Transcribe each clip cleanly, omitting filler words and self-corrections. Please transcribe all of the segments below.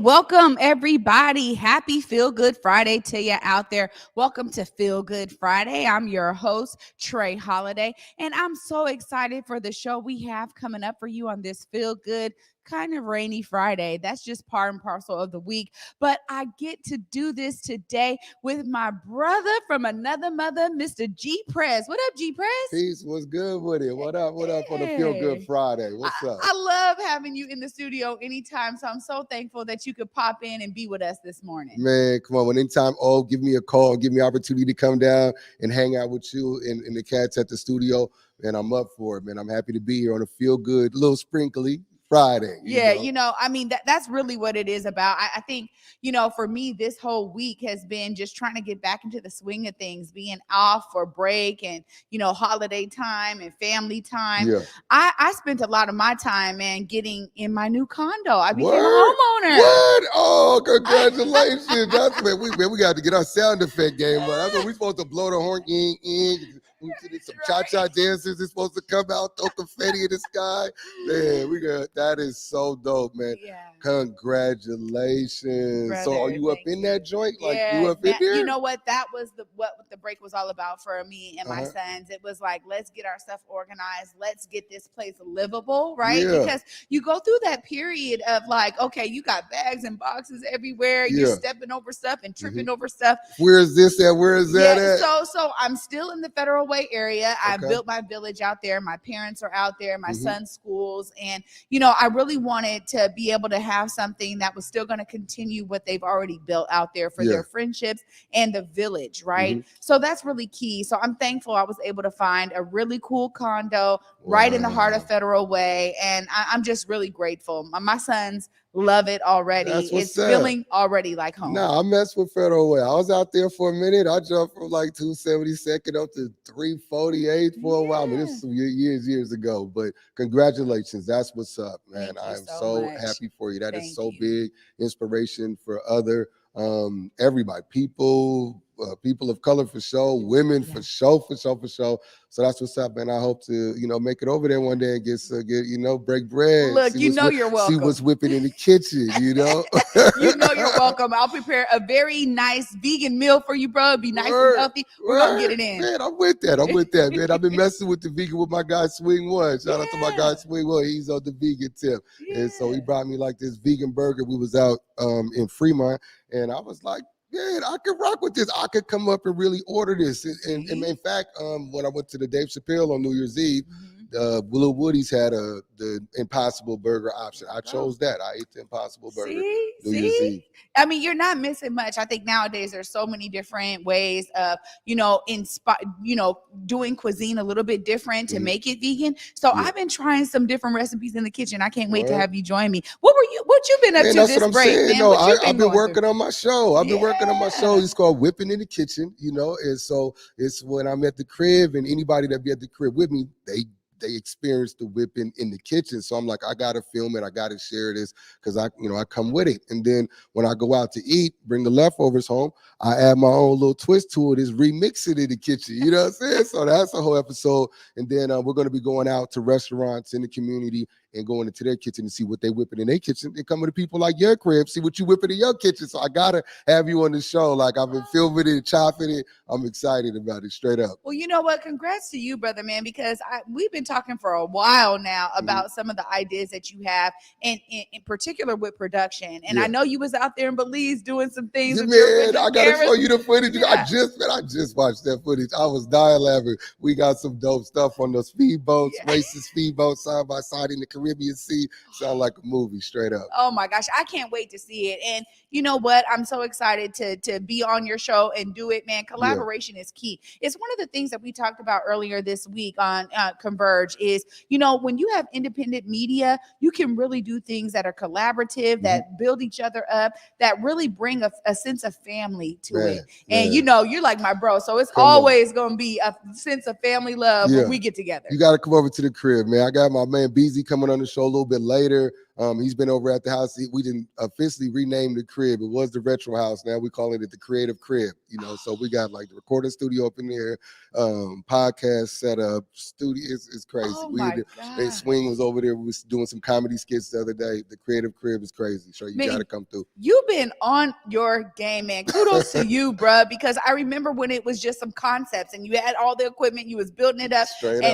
Welcome everybody. Happy Feel Good Friday to you out there. Welcome to Feel Good Friday. I'm your host, Trae Holiday, and I'm so excited for the show we have coming up for you on this Feel Good kind of rainy Friday. That's just part and parcel of the week. But I get to do this today with my brother from another mother, Mr. G Press. What up, G Press? Peace. What's good with it? What up? What up on a Feel Good Friday? What's up? I love having you in the studio anytime. So I'm so thankful that you could pop in and be with us this morning. Man, come on. Anytime, give me a call. Give me an opportunity to come down and hang out with you and the cats at the studio. Man, I'm up for it, man. I'm happy to be here on a Feel Good, little sprinkly Friday. I mean, that's really what it is about. I think, for me, this whole week has been just trying to get back into the swing of things, being off for break and, holiday time and family time. Yeah. I spent a lot of my time, man, getting in my new condo. I became a homeowner. What? Oh, congratulations. That's we got to get our sound effect game on. That's what we're supposed to blow the horn in. Some cha-cha dancers is supposed to come out, throw confetti in the sky. Man, that is so dope, man. Yeah. Congratulations. Brother, so are you up in that joint? Like you up in there? You know what? That was what the break was all about for me and my sons. It was like, let's get our stuff organized. Let's get this place livable, right? Yeah. Because you go through that period of like, okay, you got bags and boxes everywhere. Yeah. You're stepping over stuff and tripping over stuff. Where is this at? Where is that at? So I'm still in the Federal Way area. I built my village out there. My parents are out there, my son's schools. And, I really wanted to be able to have something that was still going to continue what they've already built out there for their friendships and the village, right? So that's really key. So I'm thankful I was able to find a really cool condo right in the heart of Federal Way. And I'm just really grateful. My sons love it already. It's feeling already like home. I messed with Federal Way. I was out there for a minute. I jumped from like 272nd up to 348 for a while. I mean, this is years ago. But congratulations. That's what's up, man. I'm so happy for you. That is so big. Inspiration for other everybody, people of color for sure, women for sure. So that's what's up, man. I hope to, make it over there one day and get break bread. Look, you're welcome. See what's whipping in the kitchen, you're welcome. I'll prepare a very nice vegan meal for you, bro. Be nice and healthy. We're gonna get it in. Man, I'm with that, man. I've been messing with the vegan with my guy Swing One. Shout out to my guy Swing One. He's on the vegan tip. And so he brought me like this vegan burger. We was out in Fremont, and I was like, man, I could rock with this. I could come up and really order this. And in fact, when I went to the Dave Chappelle on New Year's Eve, Blue Woody's had the Impossible Burger option. I chose that. I ate the Impossible Burger. New Year's Eve. I mean, you're not missing much. I think nowadays there's so many different ways of, doing cuisine a little bit different to make it vegan. So I've been trying some different recipes in the kitchen. I can't wait to have you join me. What you been up to this break, man? No, I've been working on my show. It's called Whipping in the Kitchen, and so it's when I'm at the crib and anybody that be at the crib with me, they experience the whipping in the kitchen. So I'm like, I gotta film it. I gotta share this because I come with it. And then when I go out to eat, bring the leftovers home, I add my own little twist to it, is remix it in the kitchen. You know what I'm saying? So that's a whole episode. And then we're gonna be going out to restaurants in the community and going into their kitchen to see what they whipping in their kitchen, and coming to people like your crib, see what you whipping in your kitchen. So I gotta have you on the show. Like, I've been filming it, chopping it. I'm excited about it, straight up. Well, you know what? Congrats to you, brother, man, because we've been talking for a while now about some of the ideas that you have, and in particular with production. And I know you was out there in Belize doing some things. Man, I gotta show you the footage. I just watched that footage. I was dying laughing. We got some dope stuff on those speedboats, racing speedboats side by side in the Caribbean Sea. Sound like a movie, straight up. Oh my gosh, I can't wait to see it. And you know what? I'm so excited to be on your show and do it, man. Collaboration is key. It's one of the things that we talked about earlier this week on Converge. Converge is, when you have independent media, you can really do things that are collaborative, that build each other up, that really bring a sense of family to it. And you're like my bro, so it's always going to be a sense of family love when we get together. You got to come over to the crib, man. I got my man BZ coming on the show a little bit later. He's been over at the house. We didn't officially rename the crib. It was the Retro House. Now we're calling it the Creative Crib. So we got like the recording studio up in there, podcast setup, studio. It's crazy. Oh my God. Swing was over there. We was doing some comedy skits the other day. The Creative Crib is crazy. So you got to come through. You've been on your game, man. Kudos to you, bruh, because I remember when it was just some concepts and you had all the equipment, you was building it up,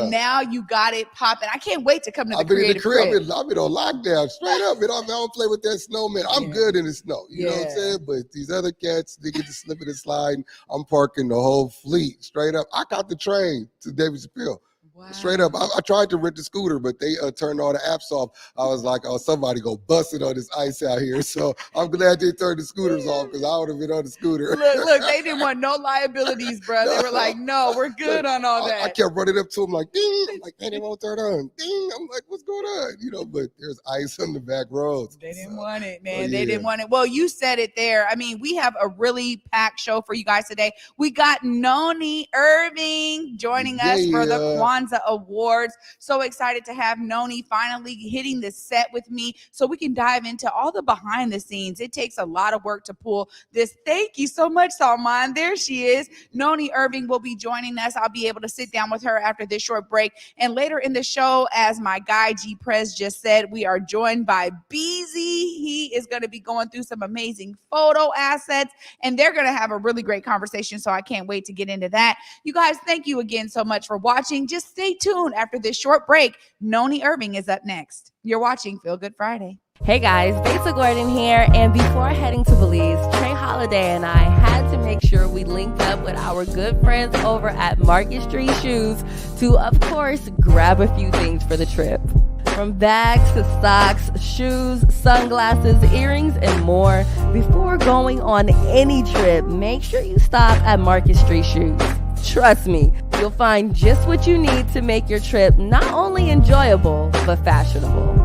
now you got it popping. I can't wait to come to the Creative Crib. I've been on lockdown. Straight up, I don't play with that snowman. I'm good in the snow, you know what I'm saying? But these other cats, they get to slipping and sliding. I'm parking the whole fleet. Straight up, I caught the train to David Chappelle. Wow. Straight up, I tried to rent the scooter, but they turned all the apps off. I was like, oh, somebody go busting on this ice out here. So I'm glad they turned the scooters off because I would have been on the scooter. Look, they didn't want no liabilities, bro. They were like, no, we're good on all that. I kept running up to them like, ding. I'm like, man, they won't turn on. Ding. I'm like, what's going on? But there's ice on the back roads. They didn't want it, man. They didn't want it. Well, you said it there. I mean, we have a really packed show for you guys today. We got Noni Irving joining us for the Kwanzaa Awards. So excited to have Noni finally hitting the set with me so we can dive into all the behind the scenes. It takes a lot of work to pull this. Thank you so much, Salman. There she is. Noni Irving will be joining us. I'll be able to sit down with her after this short break. And later in the show, as my guy G Prez just said, we are joined by BZ. He is going to be going through some amazing photo assets, and they're going to have a really great conversation. So I can't wait to get into that. You guys, thank you again so much for watching. Just stay tuned. After this short break, Noni Irving is up next. You're watching Feel Good Friday. Hey guys, Besa Gordon here, and before heading to Belize, Trae Holiday and I had to make sure we linked up with our good friends over at Market Street Shoes to, of course, grab a few things for the trip. From bags to socks, shoes, sunglasses, earrings, and more. Before going on any trip, make sure you stop at Market Street Shoes. Trust me, you'll find just what you need to make your trip not only enjoyable, but fashionable.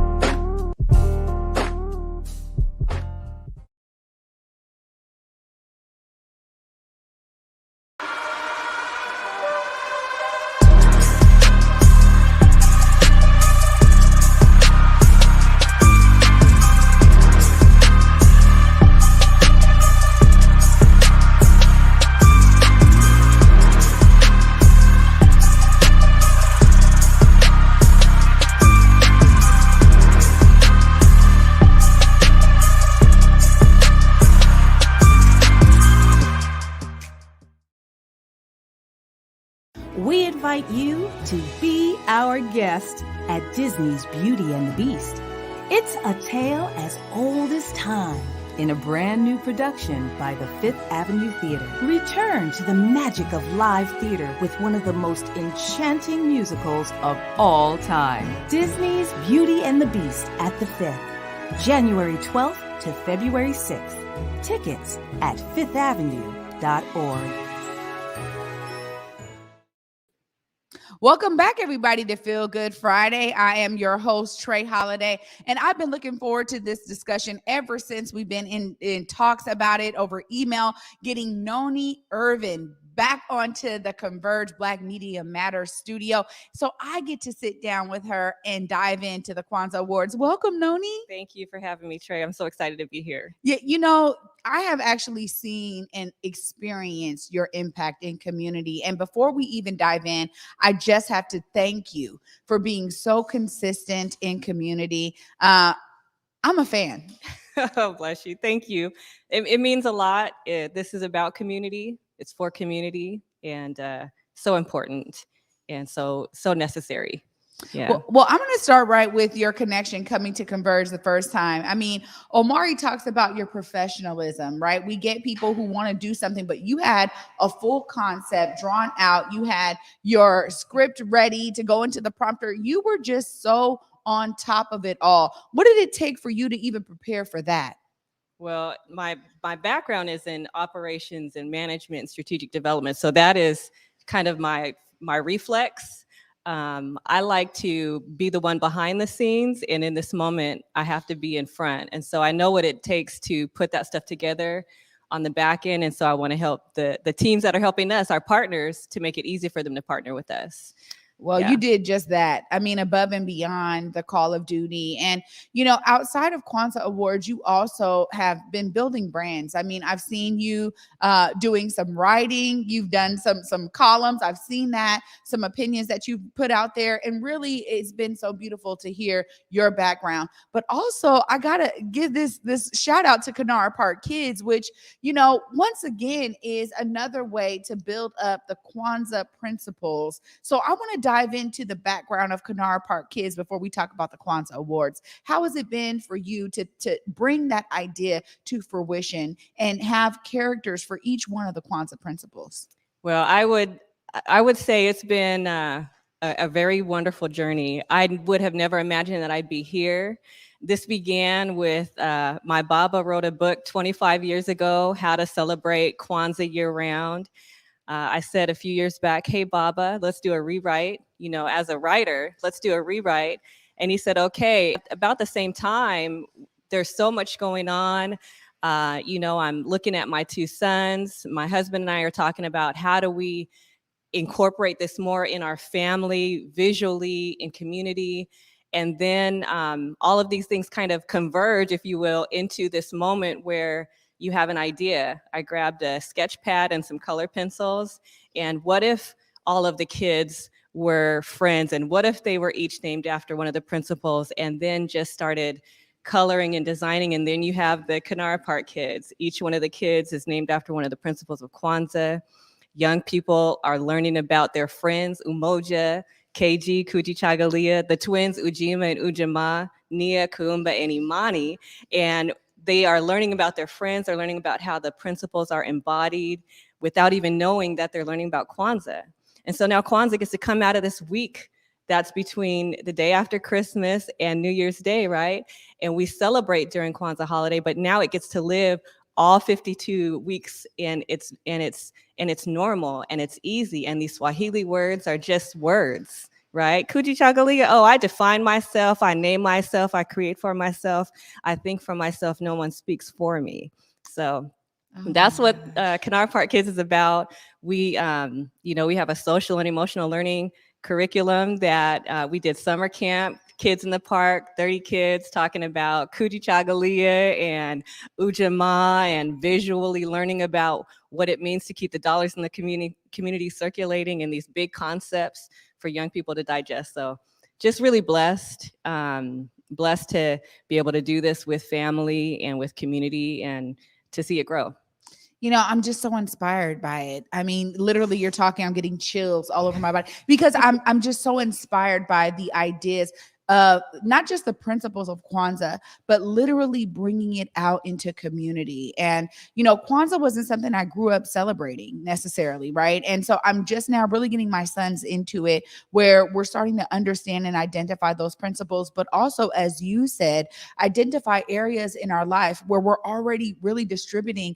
We invite you to be our guest at Disney's Beauty and the Beast. It's a tale as old as time in a brand new production by the Fifth Avenue Theater. Return to the magic of live theater with one of the most enchanting musicals of all time. Disney's Beauty and the Beast at the Fifth, January 12th to February 6th. Tickets at fifthavenue.org. Welcome back, everybody, to Feel Good Friday. I am your host, Trae Holiday, and I've been looking forward to this discussion ever since we've been in talks about it over email, getting Noni Irving back onto the Converge Black Media Matters studio. So I get to sit down with her and dive into the Kwanzaa Awards. Welcome, Noni. Thank you for having me, Trae. I'm so excited to be here. Yeah, I have actually seen and experienced your impact in community. And before we even dive in, I just have to thank you for being so consistent in community. I'm a fan. Oh, bless you. Thank you. It means a lot. This is about community. It's for community, and so important and so necessary. Yeah. Well, I'm going to start right with your connection coming to Converge the first time. I mean, Omari talks about your professionalism, right? We get people who want to do something, but you had a full concept drawn out. You had your script ready to go into the prompter. You were just so on top of it all. What did it take for you to even prepare for that? Well, my background is in operations and management and strategic development. So that is kind of my reflex. I like to be the one behind the scenes, and in this moment, I have to be in front. And so I know what it takes to put that stuff together on the back end. And so I want to help the teams that are helping us, our partners, to make it easy for them to partner with us. Well, you did just that. I mean, above and beyond the call of duty. And, outside of Kwanzaa Awards, you also have been building brands. I mean, I've seen you doing some writing. You've done some columns. I've seen that, some opinions that you've put out there. And really, it's been so beautiful to hear your background. But also, I got to give this shout out to Kanara Park Kids, which, once again, is another way to build up the Kwanzaa principles. So I want to dive into the background of Kanara Park Kids before we talk about the Kwanzaa Awards. How has it been for you to bring that idea to fruition and have characters for each one of the Kwanzaa principles? Well, I would say it's been a very wonderful journey. I would have never imagined that I'd be here. This began with my Baba wrote a book 25 years ago, How to Celebrate Kwanzaa Year-Round. I said a few years back, hey, Baba, let's do a rewrite. As a writer, let's do a rewrite. And he said, okay. About the same time, there's so much going on. I'm looking at my two sons. My husband and I are talking about how do we incorporate this more in our family, visually, in community. And then all of these things kind of converge, if you will, into this moment where you have an idea. I grabbed a sketch pad and some color pencils. And what if all of the kids were friends? And what if they were each named after one of the principals? And then just started coloring and designing. And then you have the Kanara Park Kids. Each one of the kids is named after one of the principles of Kwanzaa. Young people are learning about their friends, Umoja, KG, Kujichagulia, the twins, Ujima and Ujamaa, Nia, Kuumba, and Imani. And they are learning about their friends. They're learning about how the principles are embodied without even knowing that they're learning about Kwanzaa. And so now Kwanzaa gets to come out of this week that's between the day after Christmas and New Year's Day, right? And we celebrate during Kwanzaa holiday, but now it gets to live all 52 weeks, and it's normal and it's easy. And these Swahili words are just words. Right? Kujichagulia, I define myself, I name myself, I create for myself, I think for myself, no one speaks for me. So that's what Kanara Park Kids is about. We, we have a social and emotional learning curriculum that we did summer camp, kids in the park, 30 kids talking about Kujichagulia and Ujamaa and visually learning about what it means to keep the dollars in the community circulating and these big concepts for young people to digest. So just really blessed to be able to do this with family and with community and to see it grow. I'm just so inspired by it. I mean, literally you're talking, I'm getting chills all over my body because I'm just so inspired by the ideas not just the principles of Kwanzaa, but literally bringing it out into community. And, Kwanzaa wasn't something I grew up celebrating necessarily, right? And so I'm just now really getting my sons into it where we're starting to understand and identify those principles, but also, as you said, identify areas in our life where we're already really distributing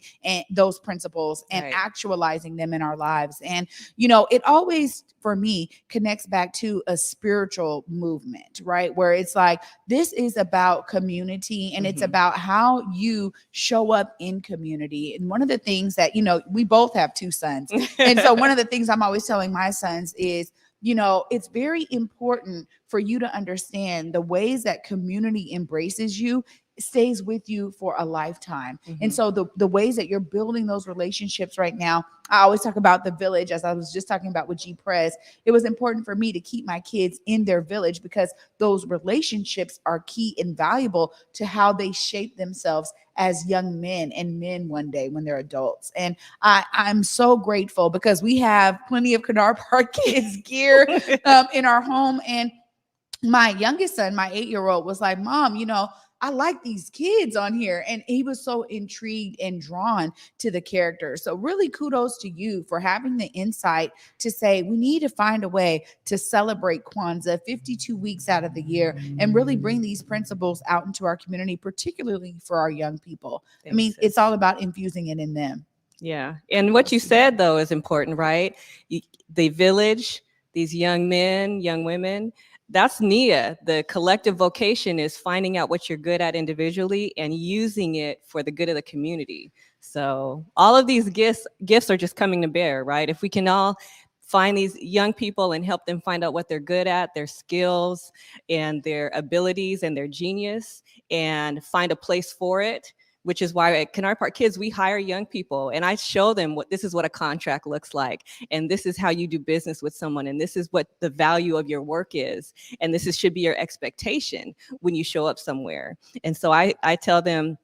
those principles and actualizing them in our lives. And, it always, for me, connects back to a spiritual movement, right? Where it's like, this is about community and it's about how you show up in community. And one of the things that, we both have two sons. And so one of the things I'm always telling my sons is, it's very important for you to understand the ways that community embraces you stays with you for a lifetime. And so the ways that you're building those relationships right now, I always talk about the village, as I was just talking about with G Prez. It was important for me to keep my kids in their village because those relationships are key and valuable to how they shape themselves as young men and men one day when they're adults. And I'm so grateful because we have plenty of Kanara Park Kids gear in our home. And my youngest son, my 8-year-old, was like, Mom, I like these kids on here. And he was so intrigued and drawn to the characters. So really kudos to you for having the insight to say, we need to find a way to celebrate Kwanzaa 52 weeks out of the year and really bring these principles out into our community, particularly for our young people. Thanks, it's all about infusing it in them. Yeah. And what you said, though, is important, right? The village, these young men, young women. That's NIA. The collective vocation is finding out what you're good at individually and using it for the good of the community. So all of these gifts are just coming to bear, right? If we can all find these young people and help them find out what they're good at, their skills and their abilities and their genius, and find a place for it, which is why at Canard Park Kids, we hire young people and I show them this is what a contract looks like. And this is how you do business with someone. And this is what the value of your work is. And should be your expectation when you show up somewhere. And so I tell them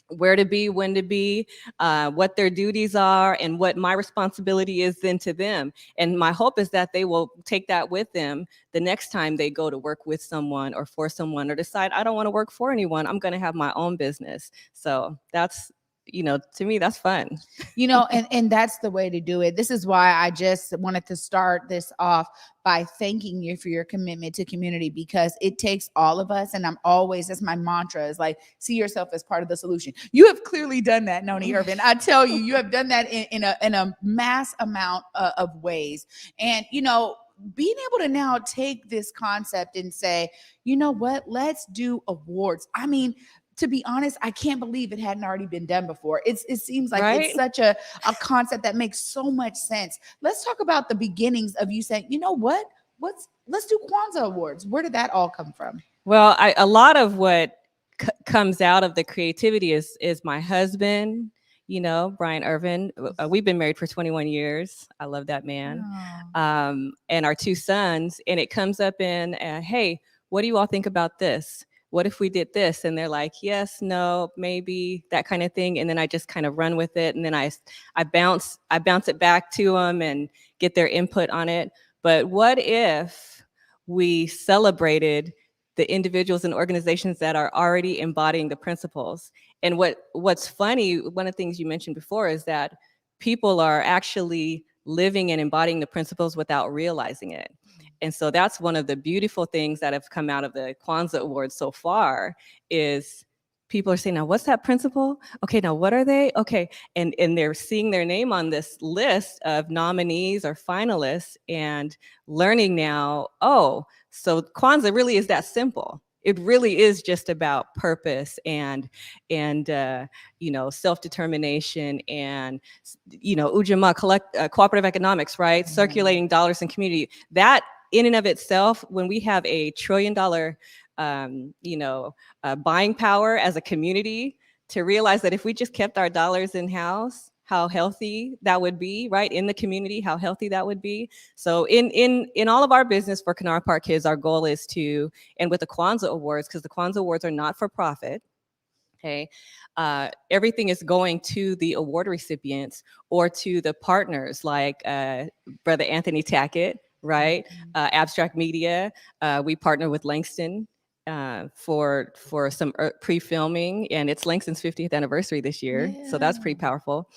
where to be, when to be, what their duties are, and what my responsibility is then to them. And my hope is that they will take that with them the next time they go to work with someone or for someone, or decide, I don't want to work for anyone, I'm going to have my own business. So that's, to me, that's fun. And that's the way to do it. This is why I just wanted to start this off by thanking you for your commitment to community, because it takes all of us. And that's my mantra, is like, see yourself as part of the solution. You have clearly done that, Noni Irvin. I tell you, you have done that in a mass amount of ways. And, being able to now take this concept and say, you know what, let's do awards. I mean, to be honest, I can't believe it hadn't already been done before. It seems like It's such a concept that makes so much sense. Let's talk about the beginnings of you saying, you know what, let's do Kwanzaa Awards. Where did that all come from? Well, a lot of what comes out of the creativity is my husband, Brian Irvin. We've been married for 21 years. I love that man. And our 2 sons. And it comes up in, hey, what do you all think about this? What if we did this? And they're like, yes, no, maybe, that kind of thing. And then I just kind of run with it. And then I bounce it back to them and get their input on it. But what if we celebrated the individuals and organizations that are already embodying the principles? And what's funny, one of the things you mentioned before, is that people are actually living and embodying the principles without realizing it. And so that's one of the beautiful things that have come out of the Kwanzaa Awards so far, is people are saying, now, what's that principle? Okay, now what are they? Okay, and they're seeing their name on this list of nominees or finalists and learning now, oh, so Kwanzaa really is that simple. It really is just about purpose and self-determination and, Ujamaa, cooperative economics, right? Mm-hmm. Circulating dollars in community. That in and of itself, when we have a $1 trillion, buying power as a community, to realize that if we just kept our dollars in house, how healthy that would be, right? In the community, how healthy that would be. So in all of our business for Canard Park Kids, our goal is to, and with the Kwanzaa Awards, because the Kwanzaa Awards are not for profit, okay? Everything is going to the award recipients or to the partners like Brother Anthony Tackett, right? Abstract Media. We partner with Langston for some pre-filming, and it's Langston's 50th anniversary this year. Yeah. So that's pretty powerful.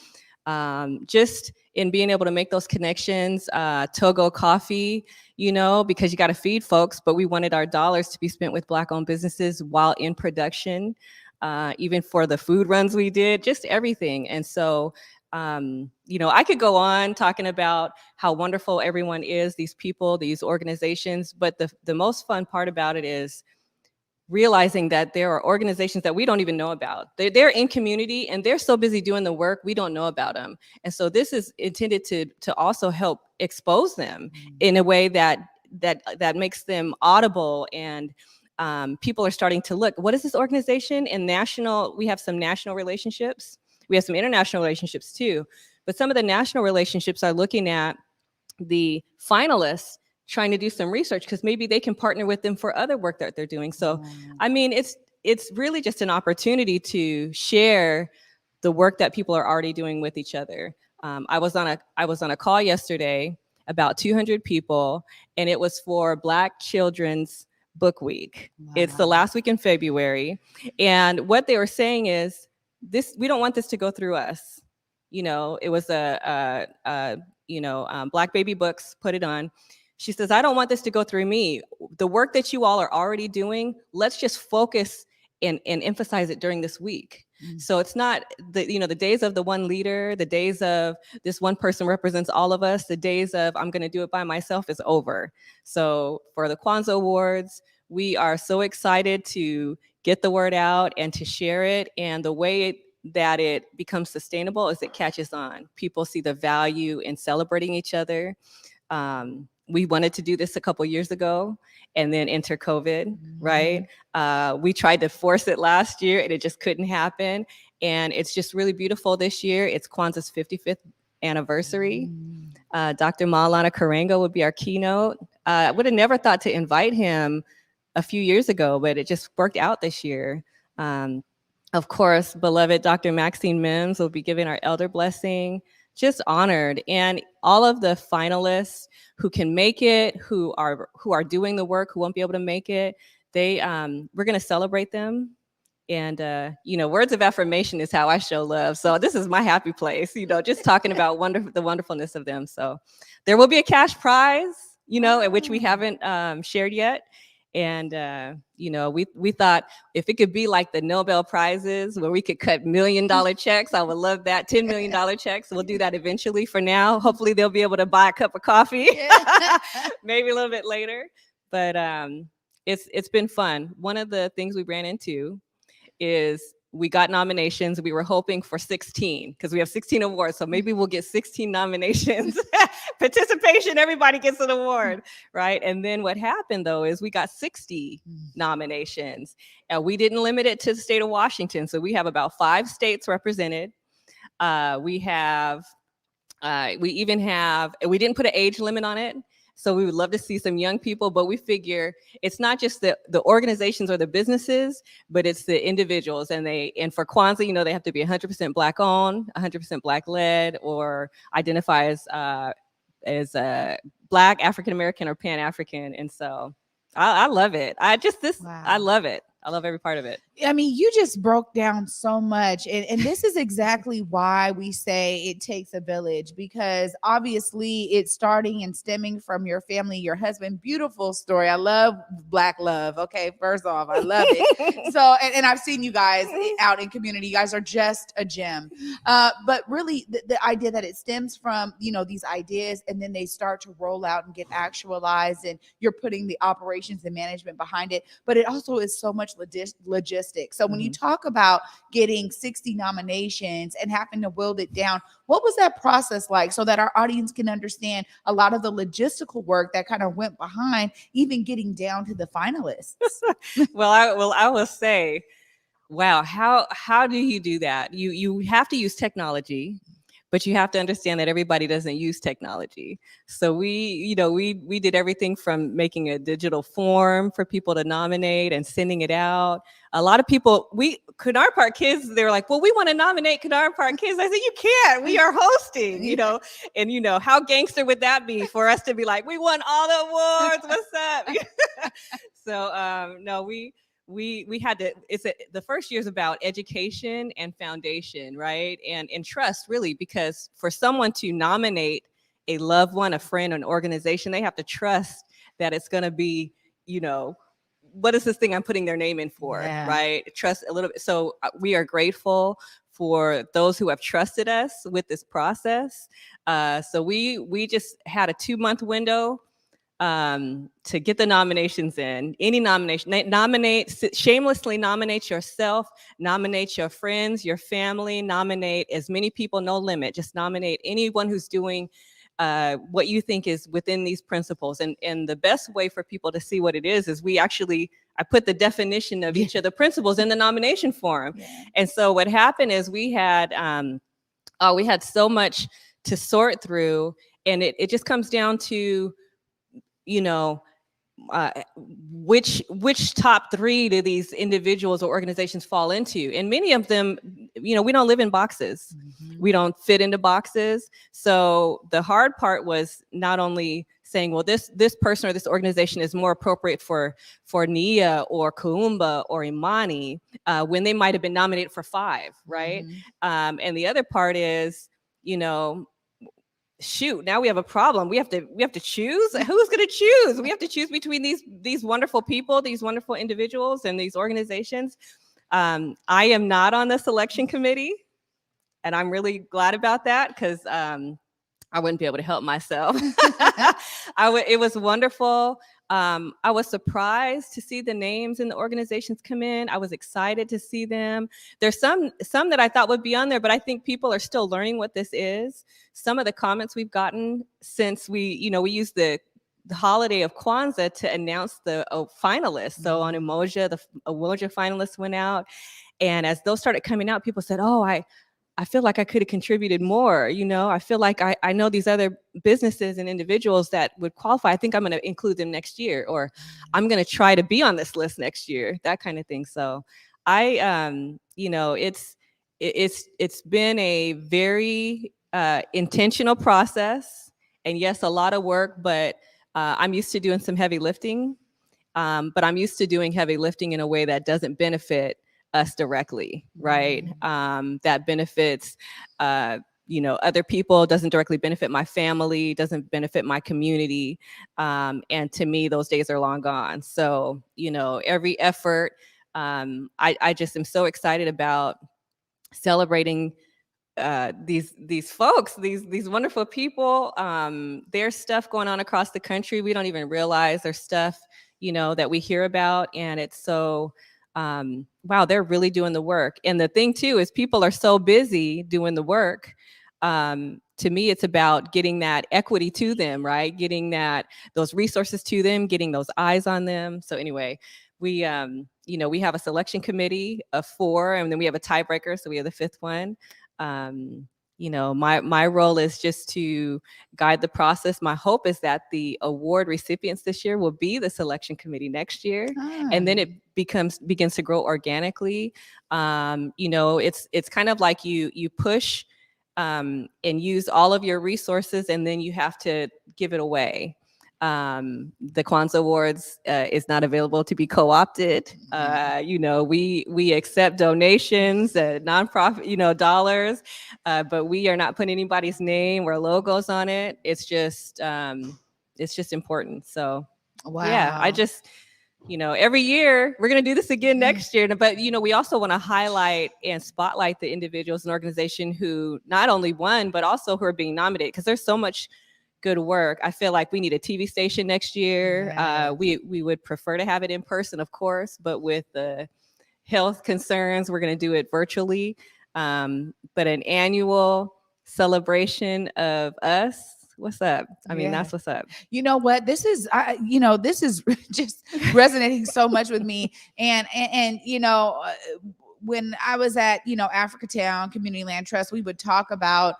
Just in being able to make those connections, Togo Coffee, because you got to feed folks, but we wanted our dollars to be spent with Black-owned businesses while in production, even for the food runs we did, just everything. And so, I could go on talking about how wonderful everyone is, these people, these organizations, but the most fun part about it is realizing that there are organizations that we don't even know about. They're in community and they're so busy doing the work, we don't know about them. And so this is intended to also help expose them in a way that makes them audible, and people are starting to look, what is this organization? And we have some national relationships. We have some international relationships too, but some of the national relationships are looking at the finalists, trying to do some research because maybe they can partner with them for other work that they're doing. So, I mean, it's really just an opportunity to share the work that people are already doing with each other. I was on a call yesterday, about 200 people, and it was for Black Children's Book Week. Wow. It's the last week in February, and what they were saying is, we don't want this to go through us. It was Black Baby Books put it on. She says, I don't want this to go through me. The work that you all are already doing, let's just focus and emphasize it during this week. So it's not the days of the one leader, the days of this one person represents all of us, the days of I'm going to do it by myself is over. So for the Kwanzaa Awards, we are so excited to get the word out and to share it. And the way that it becomes sustainable is it catches on. People see the value in celebrating each other. We wanted to do this a couple years ago, and then enter COVID, right? We tried to force it last year, and it just couldn't happen. And it's just really beautiful this year. It's Kwanzaa's 55th anniversary. Dr. Maulana Karenga would be our keynote. I would have never thought to invite him a few years ago, but it just worked out this year. Of course, beloved Dr. Maxine Mims will be giving our elder blessing. Just honored. And all of the finalists who can make it, who are doing the work, who won't be able to make it, we're going to celebrate them. And words of affirmation is how I show love. So this is my happy place, just talking about the wonderfulness of them. So there will be a cash prize, in which we haven't shared yet. And, we thought if it could be like the Nobel Prizes where we could cut $1 million checks, I would love that. $10 million checks. We'll do that eventually. For now, hopefully they'll be able to buy a cup of coffee, maybe a little bit later. But it's been fun. One of the things we ran into is we got nominations. We were hoping for 16 because we have 16 awards. So maybe we'll get 16 nominations. Participation, everybody gets an award, right? And then what happened, though, is we got 60 nominations. And we didn't limit it to the state of Washington. So we have about 5 states represented. We didn't put an age limit on it. So we would love to see some young people, but we figure it's not just the organizations or the businesses, but it's the individuals. And for Kwanzaa, they have to be 100% Black owned, 100% Black led, or identify as Black, African American, or Pan African. And so I love it. Wow. I love it. I love every part of it. I mean, you just broke down so much. And this is exactly why we say it takes a village, because obviously it's starting and stemming from your family, your husband. Beautiful story. I love Black love. Okay, first off, I love it. So, and I've seen you guys out in community. You guys are just a gem. But really, the idea that it stems from, these ideas, and then they start to roll out and get actualized, and you're putting the operations and management behind it. But it also is so much logistics. So when you talk about getting 60 nominations and having to wield it down, what was that process like, so that our audience can understand a lot of the logistical work that kind of went behind even getting down to the finalists? Well, I will say, wow, how do you do that? You have to use technology, but you have to understand that everybody doesn't use technology. So we did everything from making a digital form for people to nominate and sending it out. A lot of people, Kennard Park kids, they were like, well, we want to nominate Kennard Park kids. I said, you can't, we are hosting, and how gangster would that be for us to be like, we won all the awards, what's up? So no, we had to, the first year is about education and foundation, right? And trust, really, because for someone to nominate a loved one, a friend, an organization, they have to trust that it's going to be, what is this thing I'm putting their name in for, right? Trust a little bit. So we are grateful for those who have trusted us with this process. So we just had a 2-month window to get the nominations in. Any nomination, shamelessly nominate yourself, nominate your friends, your family, nominate as many people, no limit. Just nominate anyone who's doing what you think is within these principles. And the best way for people to see what it is I put the definition of each of the principles in the nomination form. Yeah. And so what happened is we had so much to sort through, and it just comes down to, which top 3 do these individuals or organizations fall into? And many of them, we don't live in boxes. Mm-hmm. We don't fit into boxes. So the hard part was not only saying, well, this person or this organization is more appropriate for Nia or Kuumba or Imani, when they might have been nominated for 5, right? Mm-hmm. And the other part is, shoot, now we have a problem. We have to choose. Who's going to choose? We have to choose between these wonderful people, these wonderful individuals, and these organizations. I am not on the selection committee, and I'm really glad about that because I wouldn't be able to help myself. It was wonderful. I was surprised to see the names in the organizations come in. I was excited to see them. There's some that I thought would be on there, but I think people are still learning what this is. Some of the comments we've gotten since we used the holiday of Kwanzaa to announce the finalists. So on Umoja, the Umoja finalists went out, and as those started coming out, people said, "Oh, I feel like I could have contributed more. I feel like I know these other businesses and individuals that would qualify. I think I'm going to include them next year, or I'm going to try to be on this list next year," that kind of thing. So it's been a very intentional process, and yes, a lot of work, but I'm used to doing some heavy lifting, but I'm used to doing heavy lifting in a way that doesn't benefit us directly, right? That benefits, other people, doesn't directly benefit my family, doesn't benefit my community. And to me, those days are long gone. So, every effort, I just am so excited about celebrating these folks, these wonderful people. There's stuff going on across the country we don't even realize. There's stuff, that we hear about, and it's so wow, they're really doing the work. And the thing too is people are so busy doing the work. To me, it's about getting that equity to them, right? Getting those resources to them, getting those eyes on them. So anyway, we we have a selection committee of 4, and then we have a tiebreaker, so we have the 5th one. My role is just to guide the process. My hope is that the award recipients this year will be the selection committee next year, and then it begins to grow organically. It's kind of like you push and use all of your resources, and then you have to give it away. The Kwanzaa Awards is not available to be co-opted. We accept donations, nonprofit, dollars, but we are not putting anybody's name or logos on it. It's just important. So, wow. Yeah, I just, every year we're going to do this again next year. But, we also want to highlight and spotlight the individuals and organization who not only won, but also who are being nominated, because there's so much good work. I feel like we need a TV station next year. Yes. We would prefer to have it in person, of course, but with the health concerns, we're going to do it virtually. But an annual celebration of us. What's up? I mean, that's what's up. You know what? This is, this is just resonating so much with me. And when I was at, Africatown Community Land Trust, we would talk about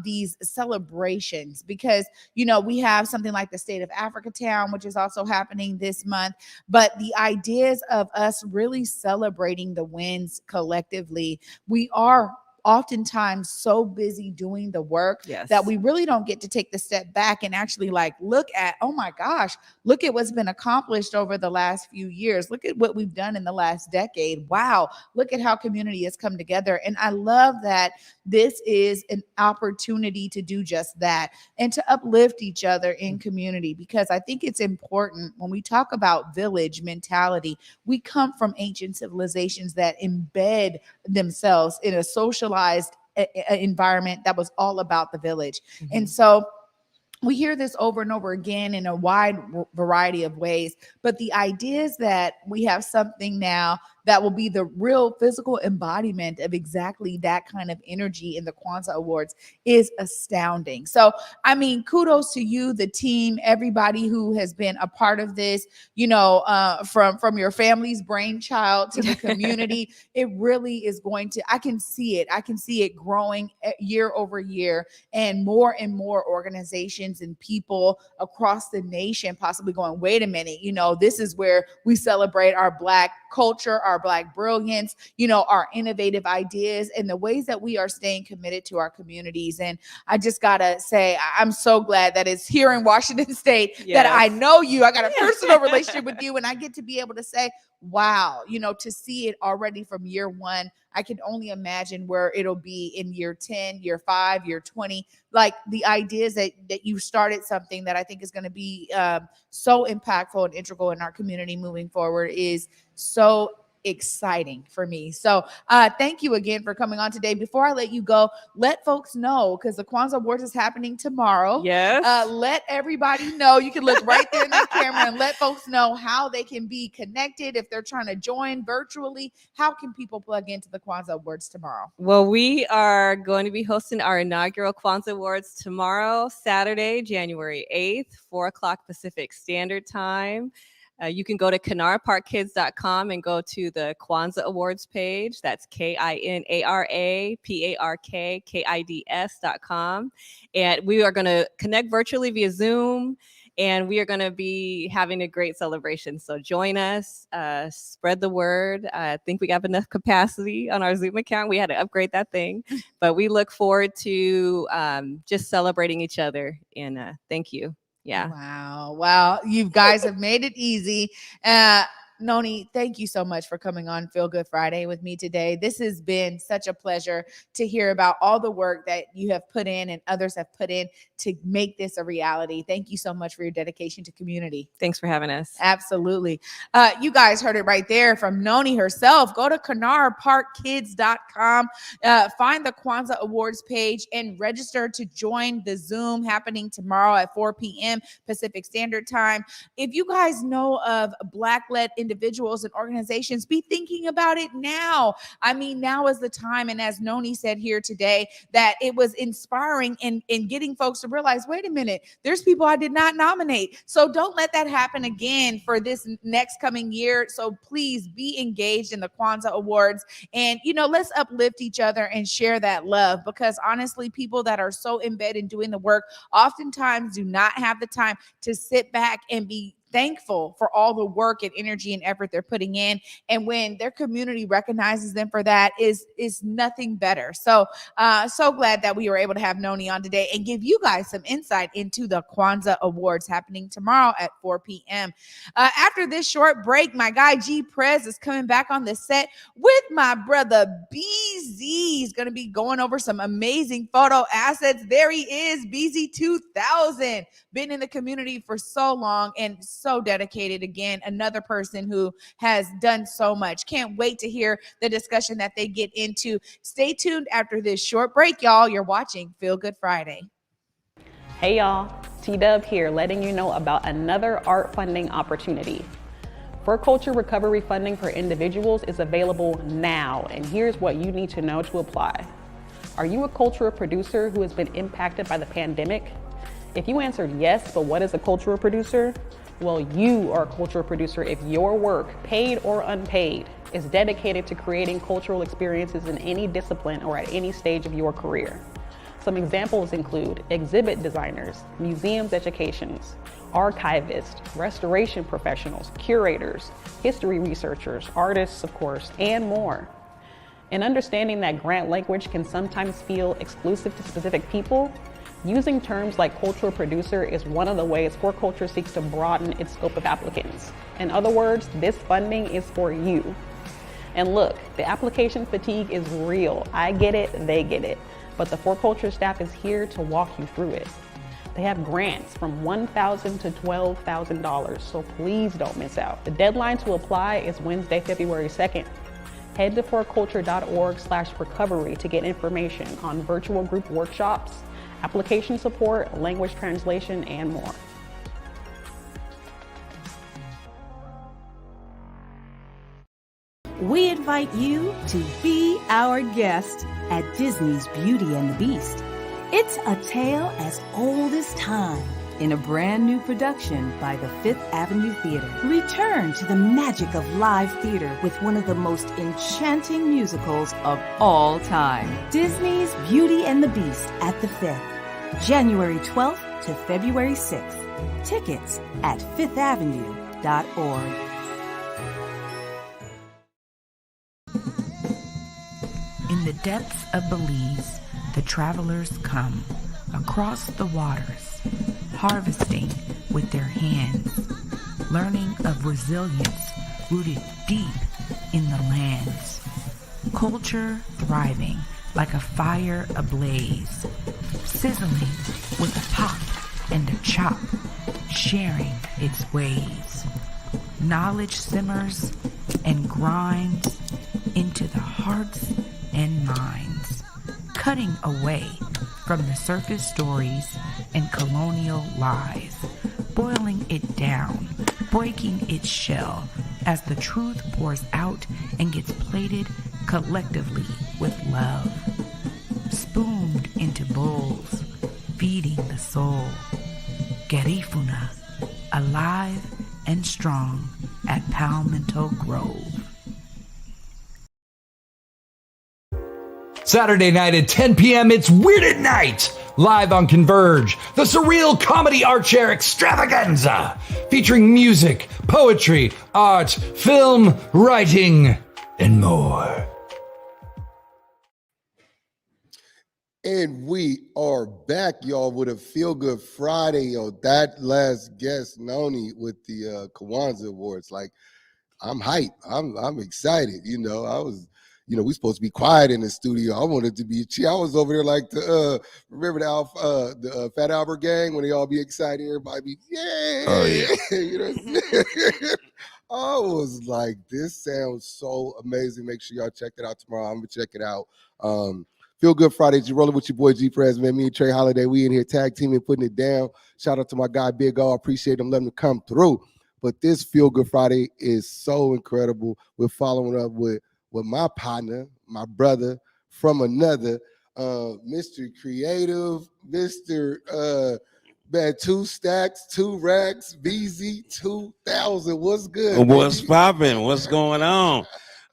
these celebrations because, we have something like the State of Africatown, which is also happening this month. But the ideas of us really celebrating the wins collectively, we are oftentimes so busy doing the work that we really don't get to take the step back and actually look at, oh my gosh, look at what's been accomplished over the last few years. Look at what we've done in the last decade. Wow. Look at how community has come together. And I love that this is an opportunity to do just that and to uplift each other in community, because I think it's important when we talk about village mentality. We come from ancient civilizations that embed themselves in a socialized environment that was all about the village. And so we hear this over and over again in a wide variety of ways, but the idea is that we have something now that will be the real physical embodiment of exactly that kind of energy in the Kwanzaa Awards is astounding. So, I mean, kudos to you, the team, everybody who has been a part of this, from your family's brainchild to the community. It really is going to, I can see it growing year over year, and more organizations and people across the nation possibly going, wait a minute, this is where we celebrate our Black culture, our Black brilliance, our innovative ideas, and the ways that we are staying committed to our communities. And I just gotta say, I'm so glad that it's here in Washington State that I know you. I got a personal relationship with you, and I get to be able to say, wow, to see it already from year 1. I can only imagine where it'll be in year 10, year 5, year 20. Like the ideas that you started something that I think is going to be so impactful and integral in our community moving forward is so exciting for me. So thank you again for coming on today. Before I let you go, let folks know, because the Kwanzaa Awards is happening tomorrow. Yes. Let everybody know. You can look right there in that camera and let folks know how they can be connected. If they're trying to join virtually, how can people plug into the Kwanzaa Awards tomorrow? Well, we are going to be hosting our inaugural Kwanzaa Awards tomorrow, Saturday, January 8th, 4 o'clock Pacific Standard Time. You can go to KinaraParkKids.com and go to the Kwanzaa Awards page. That's KinaraParkKids.com. And we are going to connect virtually via Zoom. And we are going to be having a great celebration. So join us, spread the word. I think we have enough capacity on our Zoom account. We had to upgrade that thing. But we look forward to just celebrating each other. And thank you. Yeah. Wow. You guys have made it easy. Noni, thank you so much for coming on Feel Good Friday with me today. This has been such a pleasure to hear about all the work that you have put in and others have put in to make this a reality. Thank you so much for your dedication to community. Thanks for having us. Absolutely. You guys heard it right there from Noni herself. Go to KinaraParkKids.com, find the Kwanzaa Awards page and register to join the Zoom happening tomorrow at 4 p.m. Pacific Standard Time. If you guys know of Black-led individuals and organizations, be thinking about it now. I mean, now is the time. And as Noni said here today, that it was inspiring in getting folks to realize, wait a minute, there's people I did not nominate. So don't let that happen again for this next coming year. So please be engaged in the Kwanzaa Awards and, let's uplift each other and share that love, because honestly, people that are so embedded in doing the work oftentimes do not have the time to sit back and be thankful for all the work and energy and effort they're putting in. And when their community recognizes them for that is nothing better. So, so glad that we were able to have Noni on today and give you guys some insight into the Kwanzaa Awards happening tomorrow at 4 p.m. After this short break, my guy G Prez is coming back on the set with my brother BZ. He's going to be going over some amazing photo assets. There he is, BZ 2000. Been in the community for so long and so dedicated. Again, another person who has done so much. Can't wait to hear the discussion that they get into. Stay tuned after this short break, y'all. You're watching Feel Good Friday. Hey y'all, T-Dub here, letting you know about another art funding opportunity. For culture recovery funding for individuals is available now, and here's what you need to know to apply. Are you a cultural producer who has been impacted by the pandemic? If you answered yes, but what is a cultural producer? Well, you are a cultural producer if your work, paid or unpaid, is dedicated to creating cultural experiences in any discipline or at any stage of your career. Some examples include exhibit designers, museums educations, archivists, restoration professionals, curators, history researchers, artists, of course, and more. In understanding that grant language can sometimes feel exclusive to specific people, using terms like cultural producer is one of the ways For Culture seeks to broaden its scope of applicants. In other words, this funding is for you. And look, the application fatigue is real. I get it, they get it. But the For Culture staff is here to walk you through it. They have grants from $1,000 to $12,000, so please don't miss out. The deadline to apply is Wednesday, February 2nd. Head to forculture.org/recovery to get information on virtual group workshops, application support, language translation, and more. We invite you to be our guest at Disney's Beauty and the Beast. It's a tale as old as time in a brand new production by the Fifth Avenue Theater. Return to the magic of live theater with one of the most enchanting musicals of all time. Disney's Beauty and the Beast at the Fifth, January 12th to February 6th. Tickets at fifthavenue.org. In the depths of Belize, the travelers come across the waters, harvesting with their hands, learning of resilience rooted deep in the lands. Culture thriving like a fire ablaze, sizzling with a pop and a chop, sharing its ways. Knowledge simmers, and grinds into the hearts and minds, cutting away from the surface stories and colonial lies, boiling it down, breaking its shell as the truth pours out and gets plated collectively with love, spooned into bowls, feeding the soul. Garifuna, alive and strong at Palmetto Grove. Saturday night at 10 p.m., it's Weirded Night, live on Converge, the surreal comedy art share extravaganza, featuring music, poetry, art, film, writing, and more. And we are back, y'all, with a Feel Good Friday. Yo, that last guest, Noni, with the Kwanzaa Awards, like, I'm hyped. I'm excited. We supposed to be quiet in the studio. I wanted to be chill. I was over there like remember the Fat Albert gang when they all be excited, everybody be yeah. Oh yeah. You know what I'm saying? I was like, this sounds so amazing. Make sure y'all check it out tomorrow. I'm gonna check it out. Feel Good Fridays. You rolling with your boy G Prez, man. Me and Trae Holiday, we in here tag teaming, putting it down. Shout out to my guy Big O. I appreciate him letting him come through. But this Feel Good Friday is so incredible. We're following up with my partner, my brother from another, Mr. Creative, Mr. Man, 2 stacks, 2 racks, BZ 2000. What's good? What's popping? What's going on?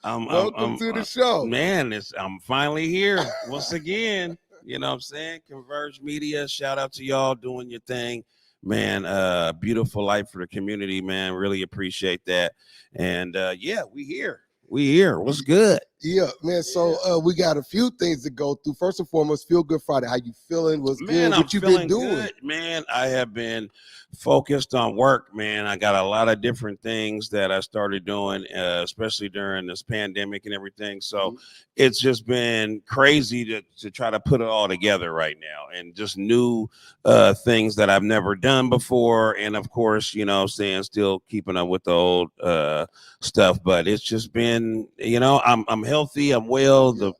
Welcome to the show. Man, I'm finally here once again. You know what I'm saying? Converge Media, shout out to y'all doing your thing. Man, beautiful life for the community, man. Really appreciate that. And yeah, we here. What's good? Yeah, man. So we got a few things to go through. First and foremost, Feel Good Friday. How you feeling? What's good? What you been doing? Good, man. I have been focused on work, man. I got a lot of different things that I started doing, especially during this pandemic and everything. So it's just been crazy to try to put it all together right now, and just new things that I've never done before. And of course, still keeping up with the old stuff, but it's just been, I'm healthy, I'm well, the